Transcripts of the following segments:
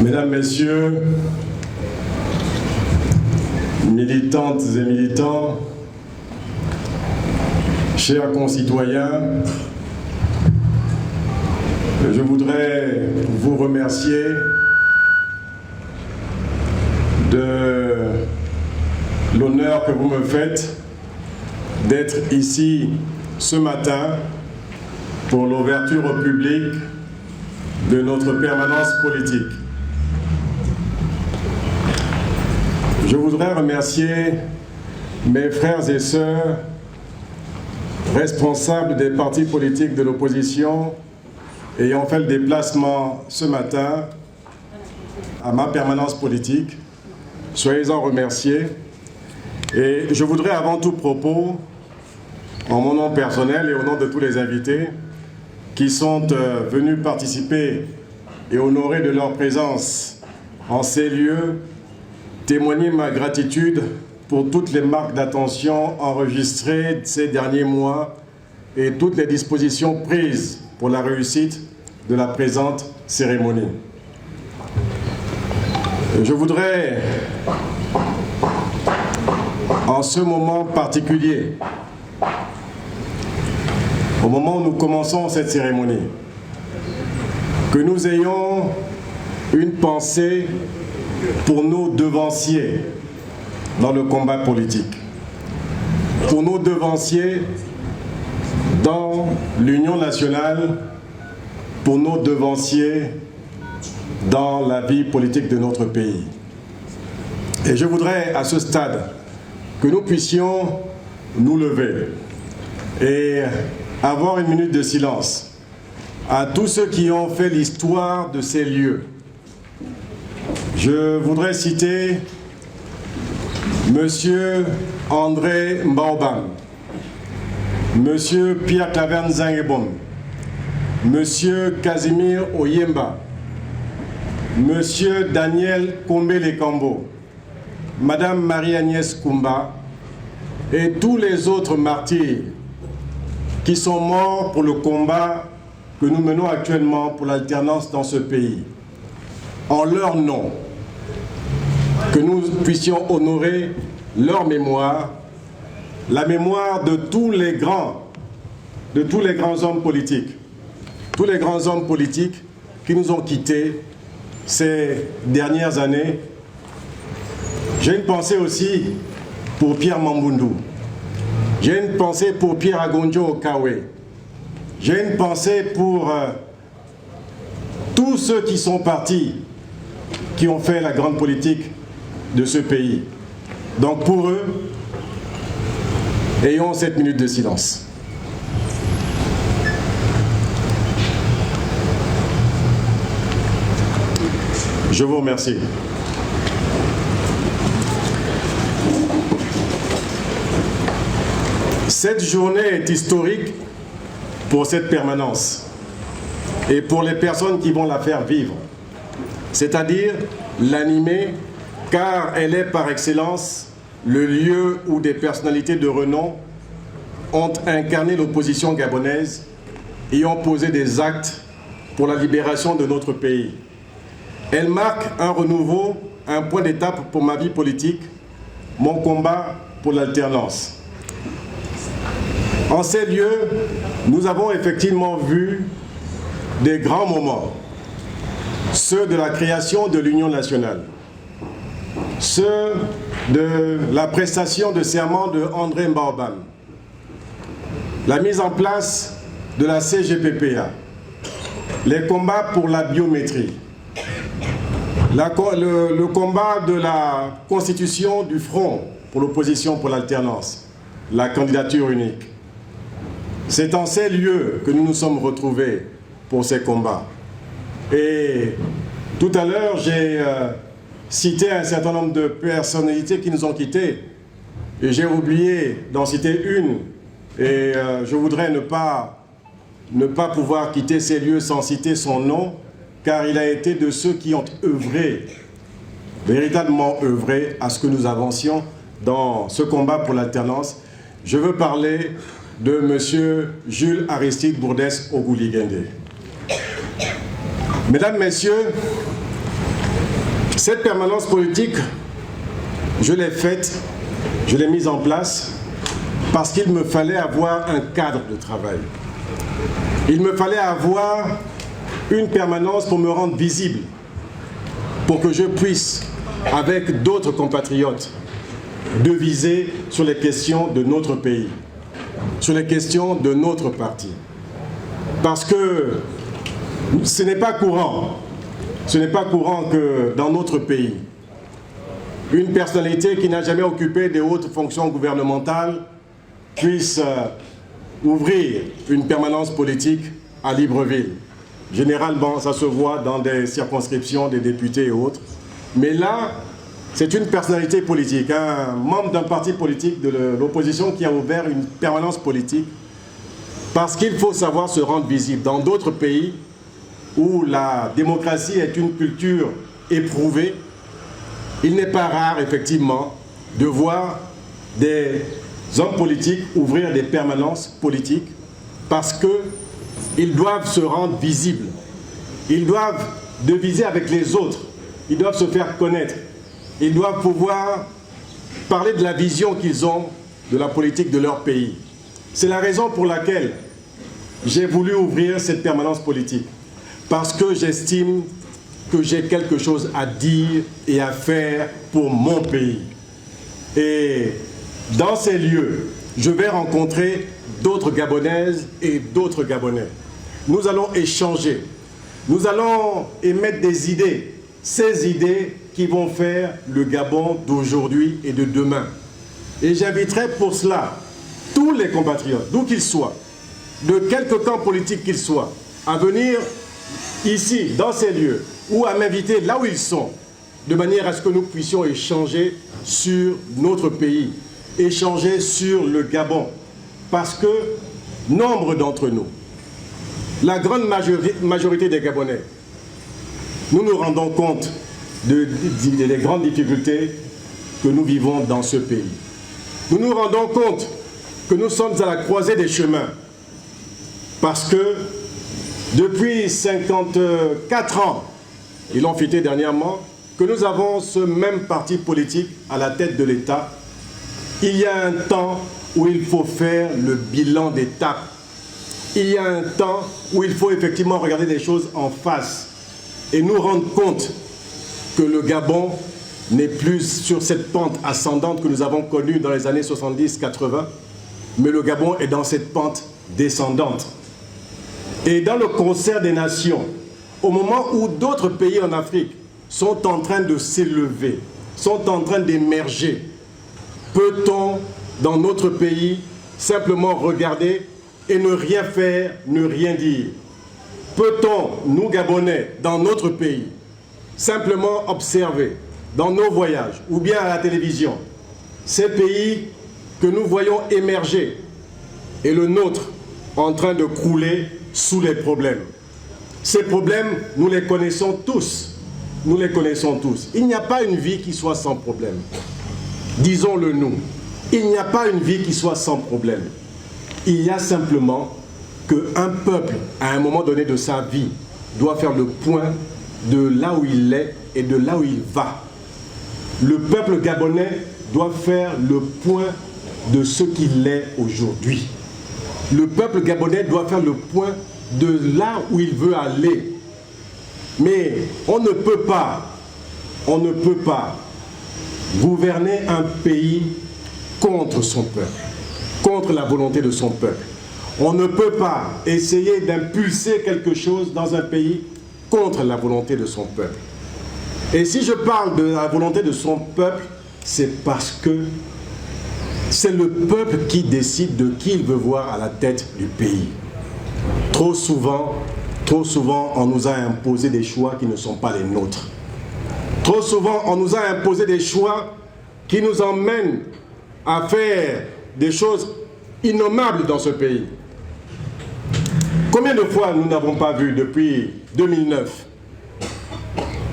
Mesdames, Messieurs, militantes et militants, chers concitoyens, je voudrais vous remercier de l'honneur que vous me faites d'être ici ce matin pour l'ouverture au public de notre permanence politique. Je voudrais remercier mes frères et sœurs responsables des partis politiques de l'opposition ayant fait le déplacement ce matin à ma permanence politique. Soyez-en remerciés. Et je voudrais avant tout propos, en mon nom personnel et au nom de tous les invités qui sont venus participer et honorer de leur présence en ces lieux, témoigner ma gratitude pour toutes les marques d'attention enregistrées ces derniers mois et toutes les dispositions prises pour la réussite de la présente cérémonie. Je voudrais, en ce moment particulier, au moment où nous commençons cette cérémonie, que nous ayons une pensée pour nos devanciers dans le combat politique, pour nos devanciers dans l'Union nationale, pour nos devanciers dans la vie politique de notre pays. Et je voudrais à ce stade que nous puissions nous lever et avoir une minute de silence à tous ceux qui ont fait l'histoire de ces lieux. Je voudrais citer Monsieur André Mbaoban, Monsieur Pierre Claverne Zangebom, Monsieur Casimir Oyemba, Monsieur Daniel Kombe-Lekambo, Madame Marie-Agnès Koumba et tous les autres martyrs qui sont morts pour le combat que nous menons actuellement pour l'alternance dans ce pays. En leur nom, que nous puissions honorer leur mémoire, la mémoire de tous les grands hommes politiques, tous les grands hommes politiques qui nous ont quittés ces dernières années. J'ai une pensée aussi pour Pierre Mambundu. J'ai une pensée pour Pierre Agonjo Okawe. J'ai une pensée pour tous ceux qui sont partis, qui ont fait la grande politique de ce pays. Donc pour eux, ayons cette minute de silence. Je vous remercie. Cette journée est historique pour cette permanence et pour les personnes qui vont la faire vivre, c'est-à-dire l'animer, car elle est par excellence le lieu où des personnalités de renom ont incarné l'opposition gabonaise et ont posé des actes pour la libération de notre pays. Elle marque un renouveau, un point d'étape pour ma vie politique, mon combat pour l'alternance. En ces lieux, nous avons effectivement vu des grands moments, ceux de la création de l'Union nationale, ceux de la prestation de serment de André Mbaoban, la mise en place de la CGPPA, les combats pour la biométrie, le combat de la constitution du Front pour l'opposition pour l'alternance, la candidature unique. C'est en ces lieux que nous nous sommes retrouvés pour ces combats. Et tout à l'heure, j'ai cité un certain nombre de personnalités qui nous ont quittés. Et j'ai oublié d'en citer une. Et je voudrais ne pas pouvoir quitter ces lieux sans citer son nom, car il a été de ceux qui ont œuvré, véritablement œuvré, à ce que nous avancions dans ce combat pour l'alternance. Je veux parler de M. Jules Aristide Bourdès Ogouligende. Mesdames, Messieurs, Cette permanence politique, je l'ai faite, je l'ai mise en place parce qu'il me fallait avoir un cadre de travail. Il me fallait avoir une permanence pour me rendre visible, pour que je puisse, avec d'autres compatriotes, deviser sur les questions de notre pays, sur les questions de notre parti. Parce que ce n'est pas courant que dans notre pays, une personnalité qui n'a jamais occupé de hautes fonctions gouvernementales puisse ouvrir une permanence politique à Libreville. Généralement, ça se voit dans des circonscriptions des députés et autres. Mais là, c'est une personnalité politique, un membre d'un parti politique de l'opposition qui a ouvert une permanence politique parce qu'il faut savoir se rendre visible. Dans d'autres pays où la démocratie est une culture éprouvée, il n'est pas rare, effectivement, de voir des hommes politiques ouvrir des permanences politiques parce qu'ils doivent se rendre visibles. Ils doivent deviser avec les autres. Ils doivent se faire connaître. Ils doivent pouvoir parler de la vision qu'ils ont de la politique de leur pays. C'est la raison pour laquelle j'ai voulu ouvrir cette permanence politique. Parce que j'estime que j'ai quelque chose à dire et à faire pour mon pays. Et dans ces lieux, je vais rencontrer d'autres Gabonaises et d'autres Gabonais. Nous allons échanger. Nous allons émettre des idées. Ces idées qui vont faire le Gabon d'aujourd'hui et de demain. Et j'inviterai pour cela tous les compatriotes, d'où qu'ils soient, de quelque camp politique qu'ils soient, à venir ici, dans ces lieux, ou à m'inviter là où ils sont, de manière à ce que nous puissions échanger sur notre pays, échanger sur le Gabon. Parce que nombre d'entre nous, la grande majorité des Gabonais, nous nous rendons compte des grandes difficultés que nous vivons dans ce pays. Nous nous rendons compte que nous sommes à la croisée des chemins. Parce que depuis 54 ans, ils l'ont fêté dernièrement, que nous avons ce même parti politique à la tête de l'État. Il y a un temps où il faut faire le bilan d'étape. Il y a un temps où il faut effectivement regarder les choses en face et nous rendre compte que le Gabon n'est plus sur cette pente ascendante que nous avons connue dans les années 70-80, mais le Gabon est dans cette pente descendante. Et dans le concert des nations, au moment où d'autres pays en Afrique sont en train de s'élever, sont en train d'émerger, peut-on, dans notre pays, simplement regarder et ne rien faire, ne rien dire? Peut-on, nous Gabonais, dans notre pays, simplement observer, dans nos voyages, ou bien à la télévision, ces pays que nous voyons émerger, et le nôtre en train de crouler sous les problèmes? Ces problèmes, nous les connaissons tous. Nous les connaissons tous. Il n'y a pas une vie qui soit sans problème. Disons-le nous. Il n'y a pas une vie qui soit sans problème. Il y a simplement qu'un peuple, à un moment donné de sa vie, doit faire le point de là où il est et de là où il va. Le peuple gabonais doit faire le point de ce qu'il est aujourd'hui. Le peuple gabonais doit faire le point de là où il veut aller. Mais on ne peut pas gouverner un pays contre son peuple, contre la volonté de son peuple. On ne peut pas essayer d'impulser quelque chose dans un pays contre la volonté de son peuple. Et si je parle de la volonté de son peuple, c'est parce que c'est le peuple qui décide de qui il veut voir à la tête du pays. Trop souvent, on nous a imposé des choix qui ne sont pas les nôtres. Trop souvent, on nous a imposé des choix qui nous emmènent à faire des choses innommables dans ce pays. Combien de fois nous n'avons pas vu depuis 2009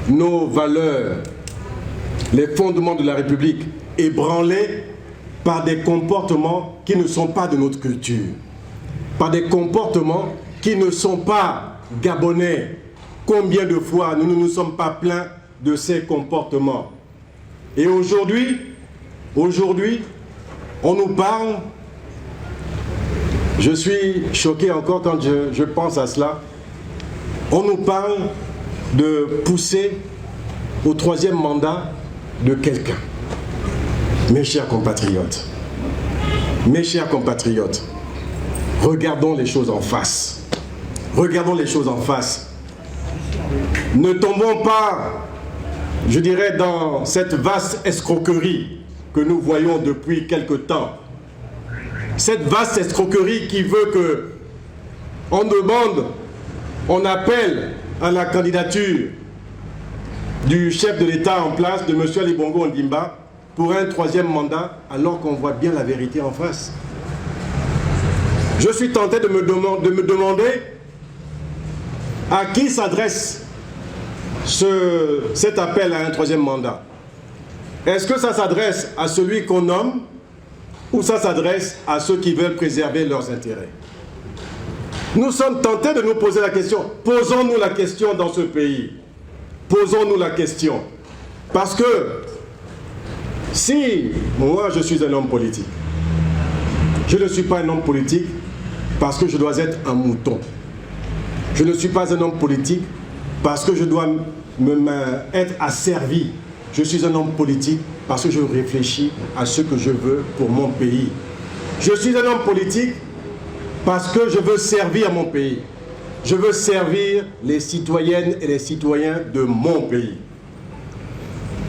nos valeurs, les fondements de la République ébranlés par des comportements qui ne sont pas de notre culture, par des comportements qui ne sont pas gabonais? Combien de fois nous ne nous sommes pas plaints de ces comportements. Et aujourd'hui, on nous parle, je suis choqué encore quand je pense à cela, on nous parle de pousser au 3e mandat de quelqu'un. Mes chers compatriotes, regardons les choses en face. Regardons les choses en face. Ne tombons pas, je dirais, dans cette vaste escroquerie que nous voyons depuis quelque temps. Cette vaste escroquerie qui veut que on demande, on appelle à la candidature du chef de l'État en place, de M. Ali Bongo Ondimba, pour un 3e mandat, alors qu'on voit bien la vérité en face. Je suis tenté de me demander à qui s'adresse cet appel à un 3e mandat. Est-ce que ça s'adresse à celui qu'on nomme ou ça s'adresse à ceux qui veulent préserver leurs intérêts? Nous sommes tentés de nous poser la question. Posons-nous la question dans ce pays. Posons-nous la question. Parce que si moi je suis un homme politique, je ne suis pas un homme politique parce que je dois être un mouton. Je ne suis pas un homme politique parce que je dois être asservi. Je suis un homme politique parce que je réfléchis à ce que je veux pour mon pays. Je suis un homme politique parce que je veux servir mon pays. Je veux servir les citoyennes et les citoyens de mon pays.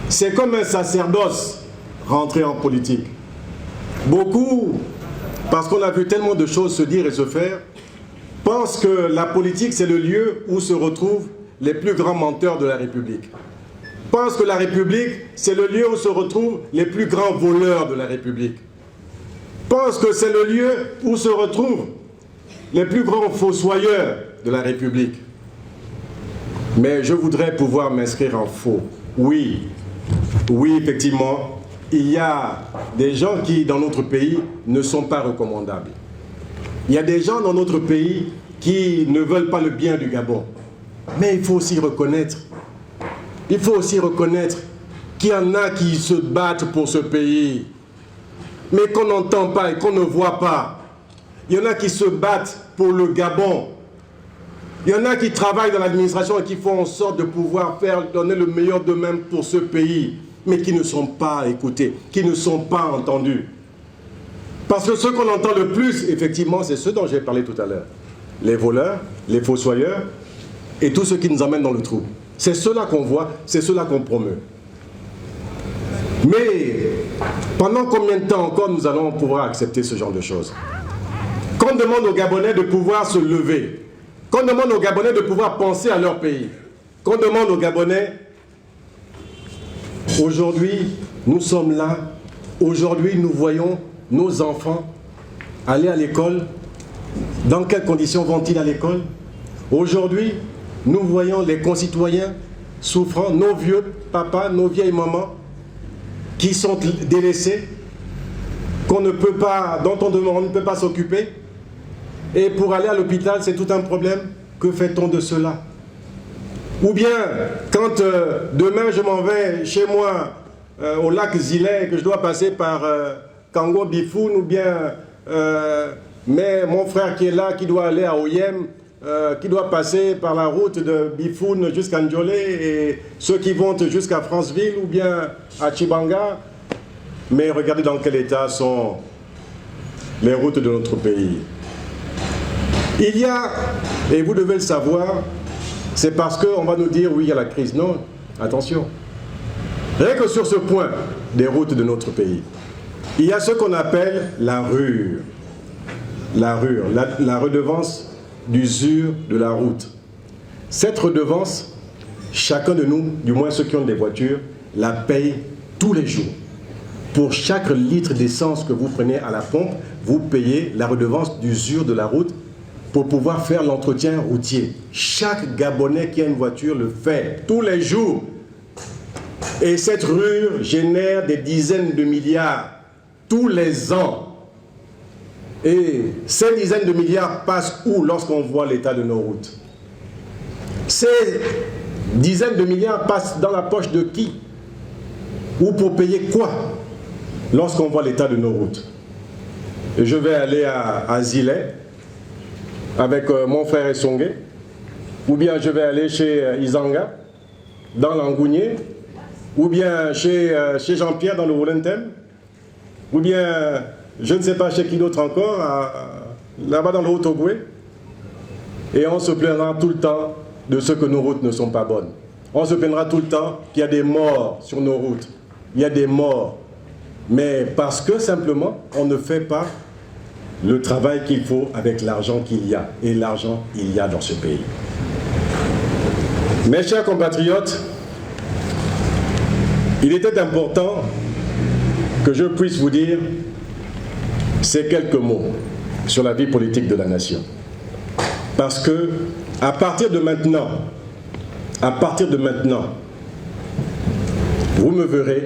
C'est comme un sacerdoce rentrer en politique. Beaucoup, parce qu'on a vu tellement de choses se dire et se faire, pensent que la politique c'est le lieu où se retrouvent les plus grands menteurs de la République. Pensent que la République c'est le lieu où se retrouvent les plus grands voleurs de la République. Pensent que c'est le lieu où se retrouvent les plus grands fossoyeurs de la République. Mais je voudrais pouvoir m'inscrire en faux. Oui, effectivement, il y a des gens qui, dans notre pays, ne sont pas recommandables. Il y a des gens dans notre pays qui ne veulent pas le bien du Gabon. Mais il faut aussi reconnaître qu'il y en a qui se battent pour ce pays, mais qu'on n'entend pas et qu'on ne voit pas. Il y en a qui se battent pour le Gabon. Il y en a qui travaillent dans l'administration et qui font en sorte de pouvoir donner le meilleur d'eux-mêmes pour ce pays, mais qui ne sont pas écoutés, qui ne sont pas entendus. Parce que ceux qu'on entend le plus, effectivement, c'est ceux dont j'ai parlé tout à l'heure. Les voleurs, les fossoyeurs et tous ceux qui nous emmènent dans le trou. C'est ceux-là qu'on voit, c'est ceux-là qu'on promeut. Mais pendant combien de temps encore nous allons pouvoir accepter ce genre de choses? Qu'on demande aux Gabonais de pouvoir se lever, qu'on demande aux Gabonais de pouvoir penser à leur pays, qu'on demande aux Gabonais, aujourd'hui, nous sommes là, aujourd'hui, nous voyons nos enfants aller à l'école. Dans quelles conditions vont-ils à l'école? Aujourd'hui, nous voyons les concitoyens souffrant, nos vieux papas, nos vieilles mamans, qui sont délaissés, dont on ne peut pas s'occuper. Et pour aller à l'hôpital, c'est tout un problème. Que fait-on de cela? Ou bien, quand demain je m'en vais chez moi, au lac Zilet, que je dois passer par Kango Bifoun, ou bien mais mon frère qui est là, qui doit aller à Oyem, qui doit passer par la route de Bifoun jusqu'à Ndjolé, et ceux qui vont jusqu'à Franceville, ou bien à Chibanga. Mais regardez dans quel état sont les routes de notre pays. Il y a, et vous devez le savoir, c'est parce qu'on va nous dire, oui, il y a la crise. Non, attention. Rien que sur ce point des routes de notre pays, il y a ce qu'on appelle la rure. La redevance d'usure de la route. Cette redevance, chacun de nous, du moins ceux qui ont des voitures, la paye tous les jours. Pour chaque litre d'essence que vous prenez à la pompe, vous payez la redevance d'usure de la route pour pouvoir faire l'entretien routier. Chaque Gabonais qui a une voiture le fait tous les jours. Et cette rure génère des dizaines de milliards tous les ans. Et ces dizaines de milliards passent où lorsqu'on voit l'état de nos routes? C'est dizaines de milliards passent dans la poche de qui? Ou pour payer quoi lorsqu'on voit l'état de nos routes? Et je vais aller à Zilay avec mon frère Essongé, ou bien je vais aller chez Izanga, dans l'Angounier, ou bien chez Jean-Pierre dans le Wolentem, ou bien, je ne sais pas chez qui d'autre encore, là-bas dans le Haut-Ogoué. Et on se plaindra tout le temps de ce que nos routes ne sont pas bonnes. On se plaindra tout le temps qu'il y a des morts sur nos routes. Il y a des morts. Mais parce que simplement, on ne fait pas le travail qu'il faut avec l'argent qu'il y a. Et l'argent, il y a dans ce pays. Mes chers compatriotes, il était important que je puisse vous dire ces quelques mots sur la vie politique de la nation. Parce que, à partir de maintenant, vous me verrez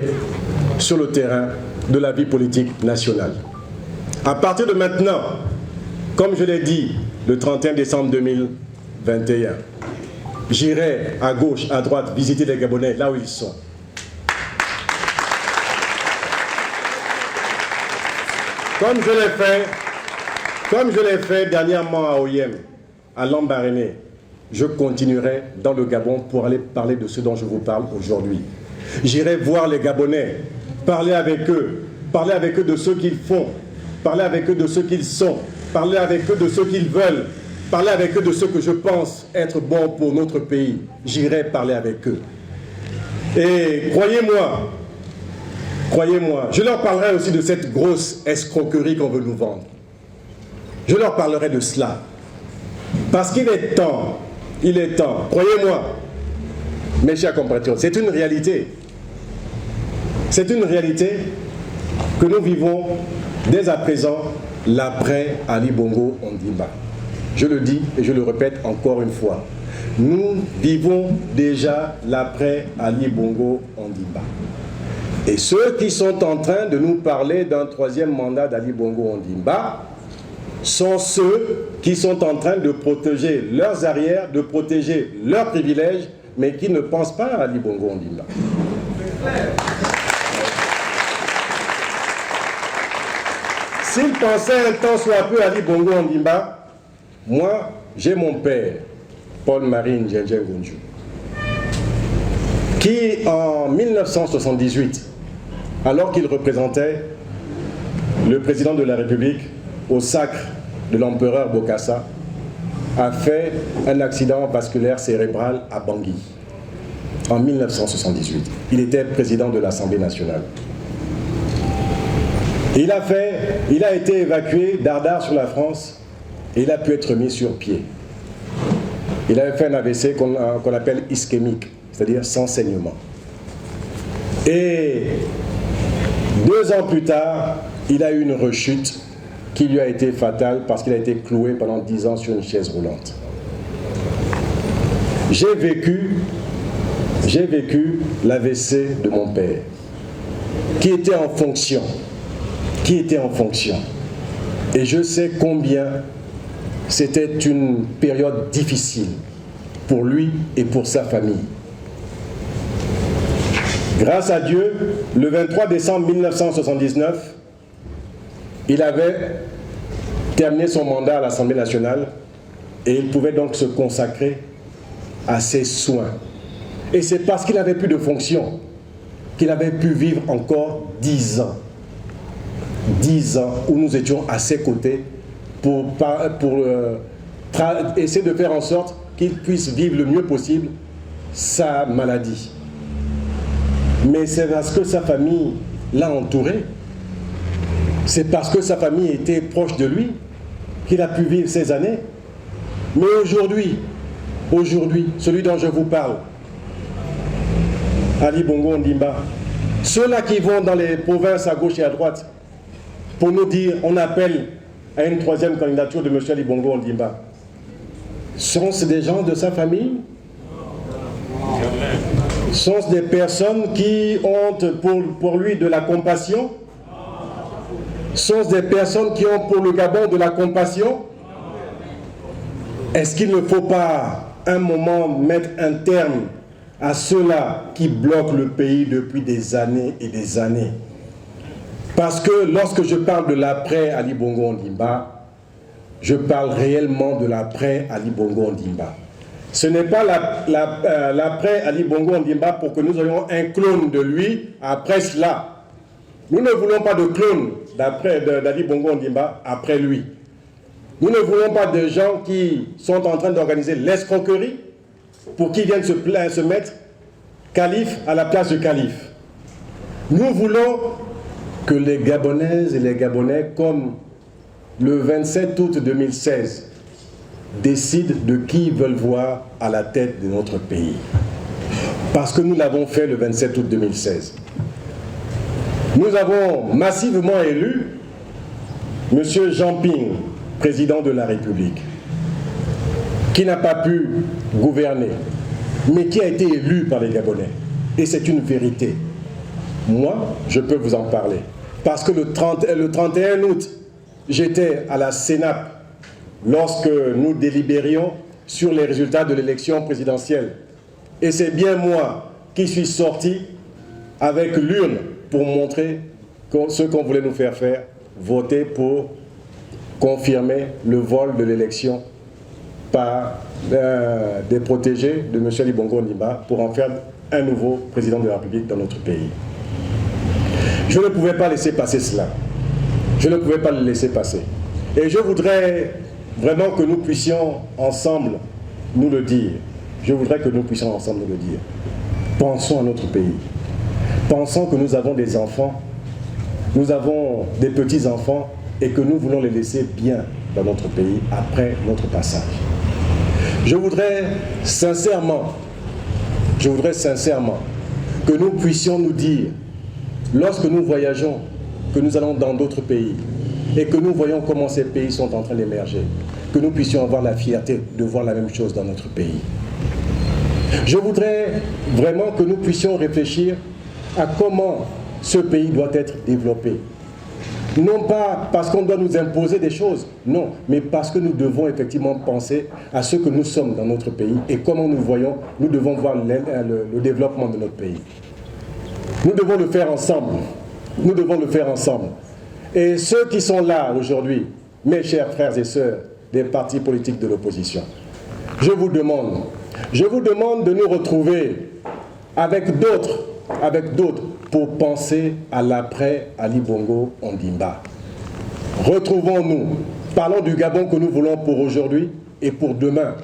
sur le terrain de la vie politique nationale. À partir de maintenant, comme je l'ai dit le 31 décembre 2021, j'irai à gauche, à droite, visiter les Gabonais là où ils sont. Comme je l'ai fait dernièrement à Oyem, à Lambaréné, je continuerai dans le Gabon pour aller parler de ce dont je vous parle aujourd'hui. J'irai voir les Gabonais, parler avec eux de ce qu'ils font, parler avec eux de ce qu'ils sont, parler avec eux de ce qu'ils veulent, parler avec eux de ce que je pense être bon pour notre pays. J'irai parler avec eux. Et croyez-moi, je leur parlerai aussi de cette grosse escroquerie qu'on veut nous vendre. Je leur parlerai de cela. Parce qu'il est temps, croyez-moi, mes chers compatriotes, c'est une réalité. C'est une réalité que nous vivons dès à présent, l'après Ali Bongo Ondimba. Je le dis et je le répète encore une fois. Nous vivons déjà l'après Ali Bongo Ondimba. Et ceux qui sont en train de nous parler d'un troisième mandat d'Ali Bongo Ondimba sont ceux qui sont en train de protéger leurs arrières, de protéger leurs privilèges, mais qui ne pensent pas à Ali Bongo Ondimba. S'ils pensaient un temps soit peu à Ali Bongo Ondimba, moi, j'ai mon père, Paul-Marie Ndjenje Ngonju, qui en 1978, alors qu'il représentait le président de la République au sacre de l'empereur Bokassa, a fait un accident vasculaire cérébral à Bangui en 1978. Il était président de l'Assemblée nationale. Il a été évacué d'Ardar sur la France et il a pu être mis sur pied. Il avait fait un AVC qu'on appelle ischémique, c'est-à-dire sans saignement. Et 2 ans plus tard, il a eu une rechute qui lui a été fatale parce qu'il a été cloué pendant 10 ans sur une chaise roulante. J'ai vécu l'AVC de mon père, qui était en fonction. Et je sais combien c'était une période difficile pour lui et pour sa famille. Grâce à Dieu, le 23 décembre 1979, il avait terminé son mandat à l'Assemblée nationale et il pouvait donc se consacrer à ses soins. Et c'est parce qu'il n'avait plus de fonction qu'il avait pu vivre encore 10 ans. 10 ans où nous étions à ses côtés pour essayer de faire en sorte qu'il puisse vivre le mieux possible sa maladie. Mais c'est parce que sa famille l'a entouré, c'est parce que sa famille était proche de lui qu'il a pu vivre ces années. Mais aujourd'hui, celui dont je vous parle, Ali Bongo Ondimba, ceux-là qui vont dans les provinces à gauche et à droite pour nous dire on appelle à une 3e candidature de M. Ali Bongo Ondimba, sont-ce des gens de sa famille? Sont-ce des personnes qui ont pour lui de la compassion? Sont-ce des personnes qui ont pour le Gabon de la compassion? Est-ce qu'il ne faut pas un moment mettre un terme à ceux-là qui bloquent le pays depuis des années et des années. Parce que lorsque je parle de l'après Ali Bongo Ondimba, je parle réellement de l'après Ali Bongo Ondimba. Ce n'est pas l'après Ali Bongo Ondimba pour que nous ayons un clone de lui après cela. Nous ne voulons pas de clone d'Ali Bongo Ondimba après lui. Nous ne voulons pas de gens qui sont en train d'organiser l'escroquerie pour qu'ils viennent se mettre calife à la place de calife. Nous voulons que les Gabonaises et les Gabonais, comme le 27 août 2016, décident de qui ils veulent voir à la tête de notre pays. Parce que nous l'avons fait le 27 août 2016. Nous avons massivement élu M. Jean Ping, président de la République, qui n'a pas pu gouverner, mais qui a été élu par les Gabonais. Et c'est une vérité. Moi, je peux vous en parler. Parce que le 31 août, j'étais à la Sénap lorsque nous délibérions sur les résultats de l'élection présidentielle. Et c'est bien moi qui suis sorti avec l'urne pour montrer ce qu'on voulait nous faire faire, voter pour confirmer le vol de l'élection par des protégés de M. Ali Bongo Ondimba pour en faire un nouveau président de la République dans notre pays. Je ne pouvais pas laisser passer cela. Je ne pouvais pas le laisser passer. Et je voudrais vraiment que nous puissions ensemble nous le dire. Je voudrais que nous puissions ensemble nous le dire. Pensons à notre pays. Pensons que nous avons des enfants, nous avons des petits-enfants et que nous voulons les laisser bien dans notre pays après notre passage. Je voudrais sincèrement que nous puissions nous dire, lorsque nous voyageons, que nous allons dans d'autres pays et que nous voyons comment ces pays sont en train d'émerger, que nous puissions avoir la fierté de voir la même chose dans notre pays. Je voudrais vraiment que nous puissions réfléchir à comment ce pays doit être développé. Non pas parce qu'on doit nous imposer des choses, non, mais parce que nous devons effectivement penser à ce que nous sommes dans notre pays et comment nous voyons, nous devons voir le développement de notre pays. Nous devons le faire ensemble. Nous devons le faire ensemble. Et ceux qui sont là aujourd'hui, mes chers frères et sœurs des partis politiques de l'opposition, je vous demande de nous retrouver avec d'autres pour penser à l'après Ali Bongo Ondimba. Retrouvons-nous, parlons du Gabon que nous voulons pour aujourd'hui et pour demain.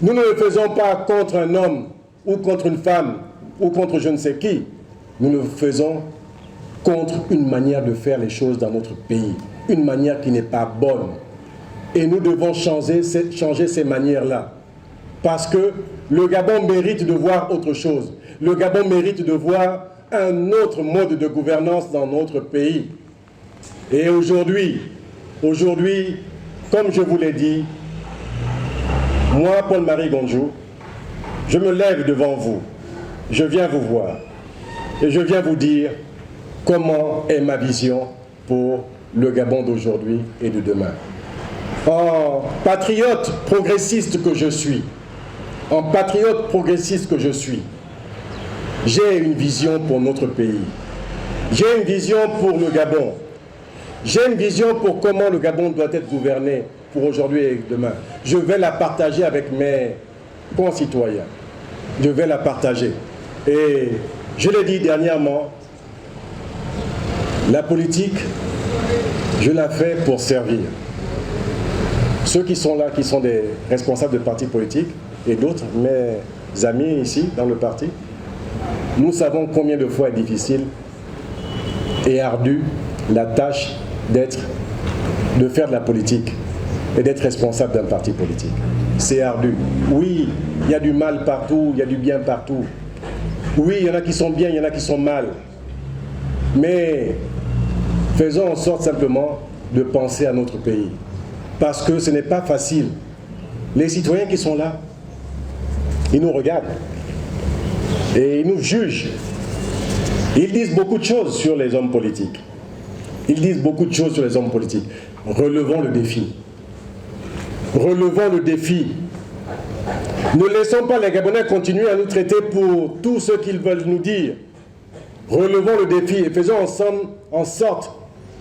Nous ne le faisons pas contre un homme ou contre une femme ou contre je ne sais qui. Nous le faisons contre une manière de faire les choses dans notre pays, une manière qui n'est pas bonne. Et nous devons changer ces manières-là. Parce que le Gabon mérite de voir autre chose. Le Gabon mérite de voir un autre mode de gouvernance dans notre pays. Et aujourd'hui, comme je vous l'ai dit, moi, Paul-Marie Gondjou, je me lève devant vous, je viens vous voir et je viens vous dire comment est ma vision pour le Gabon d'aujourd'hui et de demain. En patriote progressiste que je suis, j'ai une vision pour notre pays. J'ai une vision pour le Gabon. J'ai une vision pour comment le Gabon doit être gouverné pour aujourd'hui et demain. Je vais la partager avec mes concitoyens. Je vais la partager. Et je l'ai dit dernièrement, la politique, je la fais pour servir. Ceux qui sont là, qui sont des responsables de partis politiques, et d'autres, mes amis ici, dans le parti, nous savons combien de fois est difficile et ardue la tâche de faire de la politique et d'être responsable d'un parti politique. C'est ardu. Oui, il y a du mal partout, il y a du bien partout. Oui, il y en a qui sont bien, il y en a qui sont mal. Mais faisons en sorte simplement de penser à notre pays. Parce que ce n'est pas facile. Les citoyens qui sont là, ils nous regardent et ils nous jugent. Ils disent beaucoup de choses sur les hommes politiques. Relevons le défi. Relevons le défi Ne laissons pas les Gabonais continuer à nous traiter pour tout ce qu'ils veulent nous dire. Relevons le défi et faisons ensemble en sorte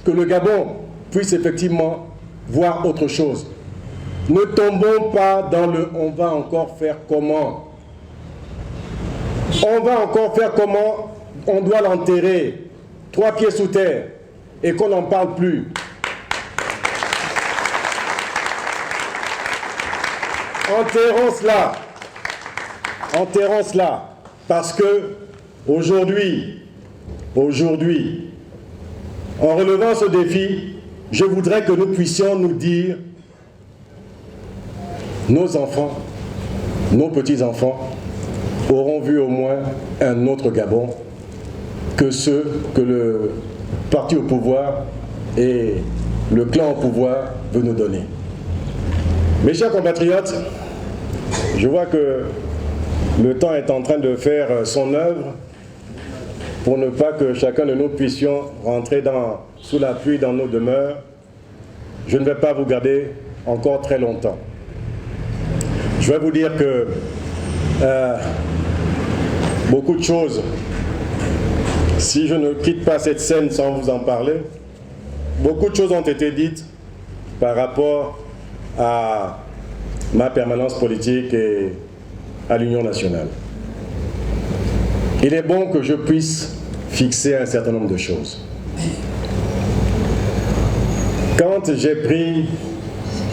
que le Gabon puisse effectivement voir autre chose. Ne tombons pas dans le « on va encore faire comment ». On va encore faire comment, on doit l'enterrer, 3 pieds sous terre, et qu'on n'en parle plus. Enterrons cela, parce que aujourd'hui, en relevant ce défi, je voudrais que nous puissions nous dire, nos enfants, nos petits-enfants, auront vu au moins un autre Gabon que ceux que le parti au pouvoir et le clan au pouvoir veut nous donner. Mes chers compatriotes, je vois que le temps est en train de faire son œuvre pour ne pas que chacun de nous puissions rentrer sous la pluie dans nos demeures. Je ne vais pas vous garder encore très longtemps. Je vais vous dire que beaucoup de choses, si je ne quitte pas cette scène sans vous en parler, beaucoup de choses ont été dites par rapport à ma permanence politique et à l'Union nationale. Il est bon que je puisse fixer un certain nombre de choses. Quand j'ai pris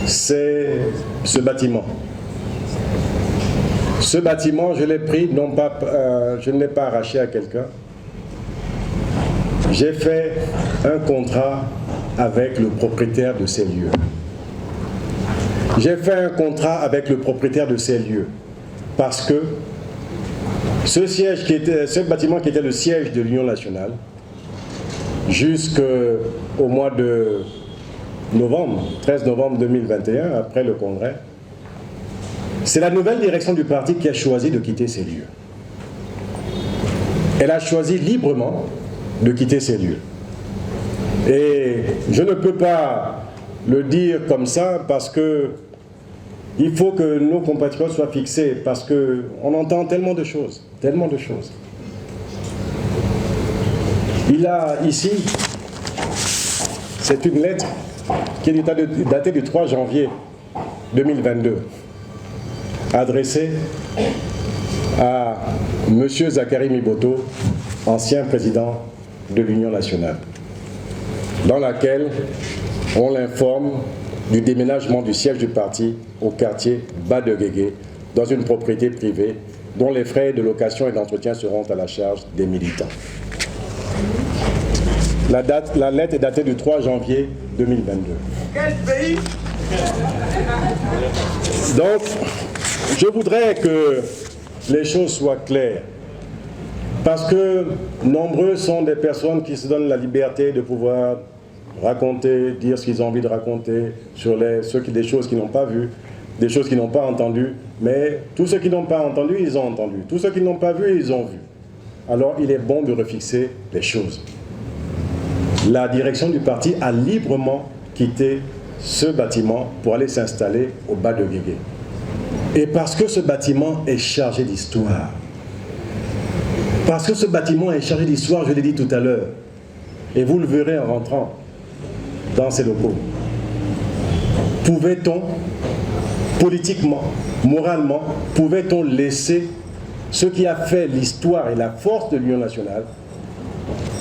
ce bâtiment, je l'ai pris, non pas, je ne l'ai pas arraché à quelqu'un. J'ai fait un contrat avec le propriétaire de ces lieux. J'ai fait un contrat avec le propriétaire de ces lieux parce que ce bâtiment qui était le siège de l'Union nationale, jusqu'au mois de novembre, 13 novembre 2021, après le congrès, c'est la nouvelle direction du parti qui a choisi de quitter ces lieux. Elle a choisi librement de quitter ces lieux. Et je ne peux pas le dire comme ça parce que il faut que nos compatriotes soient fixés parce qu'on entend tellement de choses, tellement de choses. Il a ici, c'est une lettre qui est datée du 3 janvier 2022, adressée à M. Zakari Miboto, ancien président de l'Union nationale, dans laquelle on l'informe du déménagement du siège du parti au quartier Bas de Guégué, dans une propriété privée, dont les frais de location et d'entretien seront à la charge des militants. La lettre est datée du 3 janvier 2022. Quel pays? Donc, je voudrais que les choses soient claires, parce que nombreux sont des personnes qui se donnent la liberté de pouvoir raconter, dire ce qu'ils ont envie de raconter sur des choses qu'ils n'ont pas vues, des choses qu'ils n'ont pas entendues, mais tous ceux qui n'ont pas entendu, ils ont entendu. Tous ceux qui n'ont pas vu, ils ont vu. Alors il est bon de refixer les choses. La direction du parti a librement quitté ce bâtiment pour aller s'installer au Bas de Guégué. Et parce que ce bâtiment est chargé d'histoire, parce que ce bâtiment est chargé d'histoire, je l'ai dit tout à l'heure, et vous le verrez en rentrant dans ces locaux, pouvait-on, politiquement, moralement, pouvait-on laisser ce qui a fait l'histoire et la force de l'Union nationale,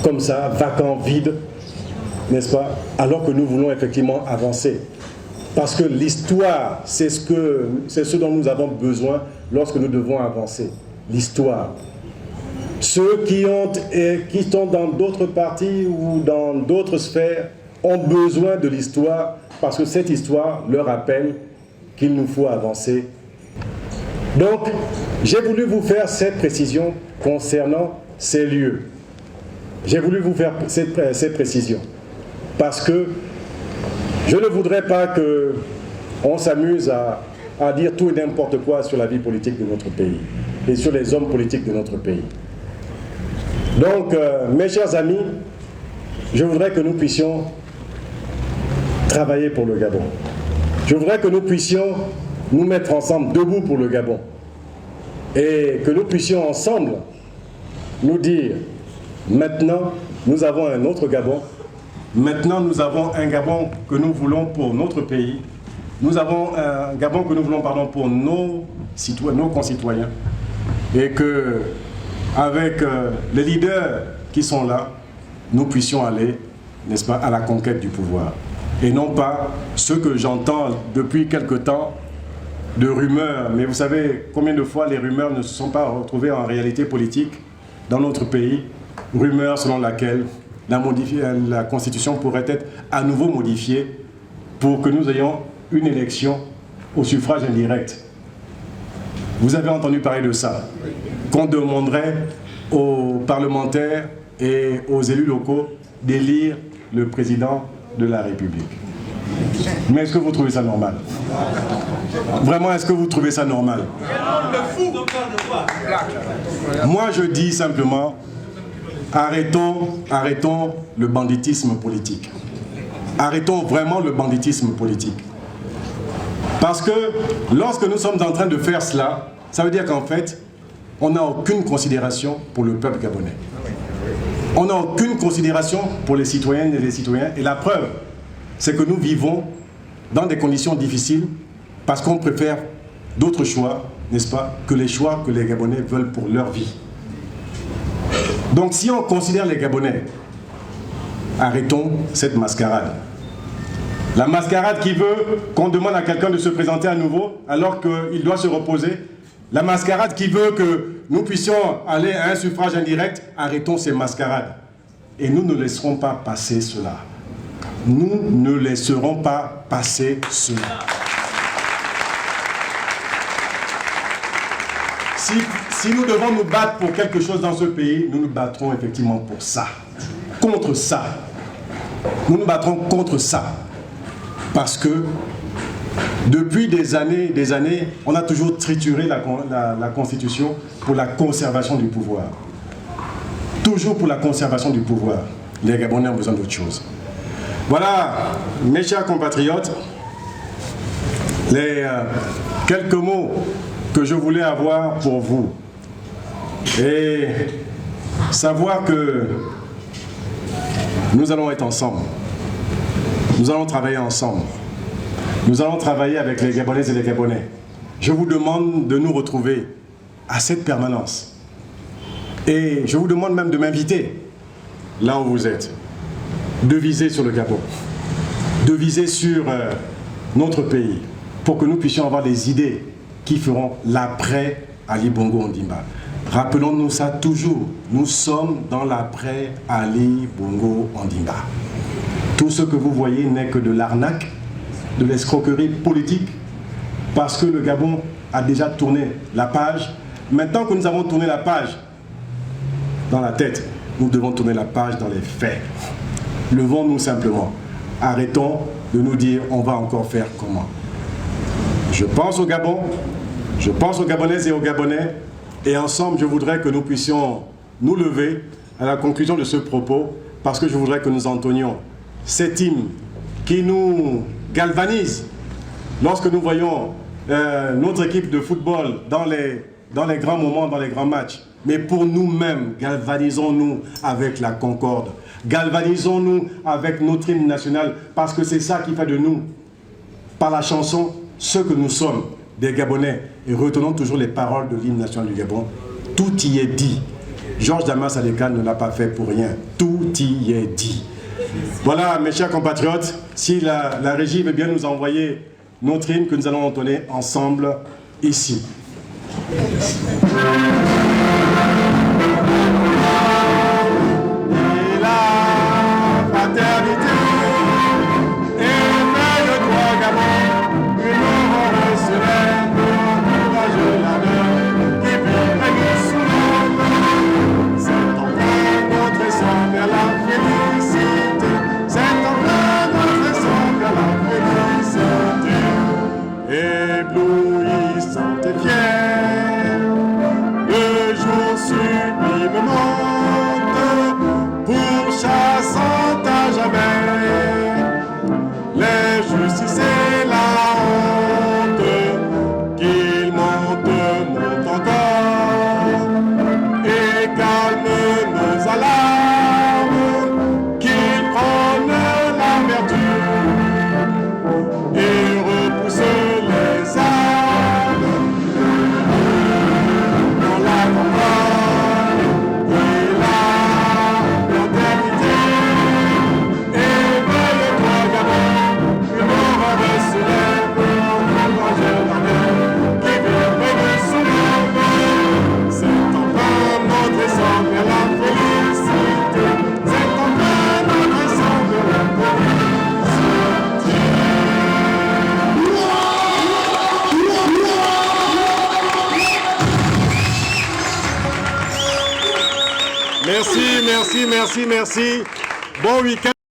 comme ça, vacant, vide, n'est-ce pas, alors que nous voulons effectivement avancer. Parce que l'histoire, c'est ce dont nous avons besoin lorsque nous devons avancer. L'histoire. Ceux qui sont dans d'autres partis ou dans d'autres sphères ont besoin de l'histoire parce que cette histoire leur rappelle qu'il nous faut avancer. Donc, j'ai voulu vous faire cette précision concernant ces lieux. J'ai voulu vous faire cette précision parce que je ne voudrais pas qu'on s'amuse à dire tout et n'importe quoi sur la vie politique de notre pays et sur les hommes politiques de notre pays. Donc, mes chers amis, je voudrais que nous puissions travailler pour le Gabon. Je voudrais que nous puissions nous mettre ensemble debout pour le Gabon et que nous puissions ensemble nous dire maintenant nous avons un autre Gabon, maintenant nous avons un Gabon que nous voulons pour notre pays, nous avons un Gabon que nous voulons pour nos concitoyens et que avec les leaders qui sont là, nous puissions aller, n'est-ce pas, à la conquête du pouvoir. Et non pas ce que j'entends depuis quelque temps de rumeurs. Mais vous savez combien de fois les rumeurs ne se sont pas retrouvées en réalité politique dans notre pays. Rumeurs selon laquelle la Constitution pourrait être à nouveau modifiée pour que nous ayons une élection au suffrage indirect. Vous avez entendu parler de ça, qu'on demanderait aux parlementaires et aux élus locaux d'élire le président de la République. Mais est-ce que vous trouvez ça normal? Vraiment, est-ce que vous trouvez ça normal? Moi, je dis simplement, arrêtons le banditisme politique. Arrêtons vraiment le banditisme politique. Parce que lorsque nous sommes en train de faire cela, ça veut dire qu'en fait, on n'a aucune considération pour le peuple gabonais. On n'a aucune considération pour les citoyennes et les citoyens. Et la preuve, c'est que nous vivons dans des conditions difficiles parce qu'on préfère d'autres choix, n'est-ce pas, que les choix que les Gabonais veulent pour leur vie. Donc si on considère les Gabonais, arrêtons cette mascarade. La mascarade qui veut qu'on demande à quelqu'un de se présenter à nouveau alors qu'il doit se reposer. La mascarade qui veut que nous puissions aller à un suffrage indirect, arrêtons ces mascarades. Et nous ne laisserons pas passer cela. Nous ne laisserons pas passer cela. Si nous devons nous battre pour quelque chose dans ce pays, nous nous battrons effectivement pour ça. Contre ça. Nous nous battrons contre ça. Parce que depuis des années, on a toujours trituré la Constitution pour la conservation du pouvoir. Toujours pour la conservation du pouvoir. Les Gabonais ont besoin d'autre chose. Voilà, mes chers compatriotes, les quelques mots que je voulais avoir pour vous. Et savoir que nous allons être ensemble. Nous allons travailler ensemble. Nous allons travailler avec les Gabonaises et les Gabonais. Je vous demande de nous retrouver à cette permanence. Et je vous demande même de m'inviter, là où vous êtes, de viser sur le Gabon, de viser sur notre pays, pour que nous puissions avoir des idées qui feront l'après Ali Bongo Ondimba. Rappelons-nous ça toujours, nous sommes dans l'après Ali Bongo Ondimba. Tout ce que vous voyez n'est que de l'arnaque, de l'escroquerie politique, parce que le Gabon a déjà tourné la page. Maintenant que nous avons tourné la page dans la tête, nous devons tourner la page dans les faits. Levons-nous simplement. Arrêtons de nous dire on va encore faire comment. Je pense au Gabon, je pense aux Gabonaises et aux Gabonais, et ensemble je voudrais que nous puissions nous lever à la conclusion de ce propos, parce que je voudrais que nous entonnions cet hymne qui nous galvanise lorsque nous voyons notre équipe de football dans les grands moments, dans les grands matchs. Mais pour nous-mêmes, galvanisons-nous avec la concorde. Galvanisons-nous avec notre hymne national, parce que c'est ça qui fait de nous, par la chanson, ce que nous sommes, des Gabonais. Et retenons toujours les paroles de l'hymne national du Gabon. Tout y est dit. Georges Damas Adeka ne l'a pas fait pour rien. Tout y est dit. Voilà, mes chers compatriotes, si la régie veut bien nous envoyer notre hymne que nous allons entonner ensemble ici. Et la fraternité et fait de toi, Gabon, une aurore sereine, courage l'honneur qui vit sous l'homme. C'est enfin notre essor vers la félicité, c'est enfin notre essor vers la félicité, éblouissante et fière. merci. Bon week-end.